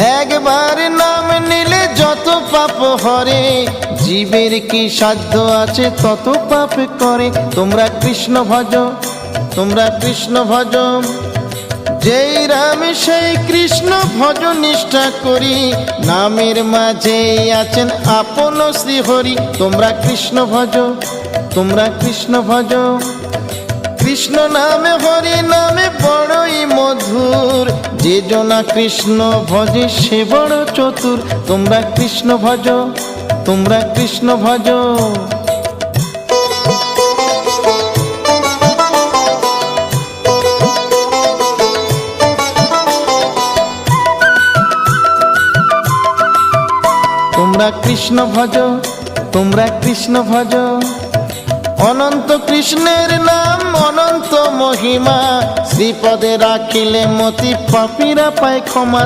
একবার নাম নিলে যত পাপ হরে, জীবের কি সাধ্য আছে তত পাপ করে। তোমরা কৃষ্ণ ভজ, তোমরা কৃষ্ণ ভজ, যেই রাম সেই কৃষ্ণ ভজ নিষ্ঠা করি, নামের মাঝে আছেন আপন শ্রীহরি। তোমরা কৃষ্ণ ভজ, তোমরা কৃষ্ণ ভজ, কৃষ্ণ নামে হরি নামে বড়ই মধুর, যে জনা কৃষ্ণ ভজে সে বড় চতুর। তোমরা কৃষ্ণ ভজ, তোমরা কৃষ্ণ ভজ। তোমরা কৃষ্ণ ভজ, তোমরা কৃষ্ণ ভজ, অনন্ত কৃষ্ণের নাম অনন্ত মহিমা, শ্রীপদে রাখিলে মতি পাপীরা পায় ক্ষমা।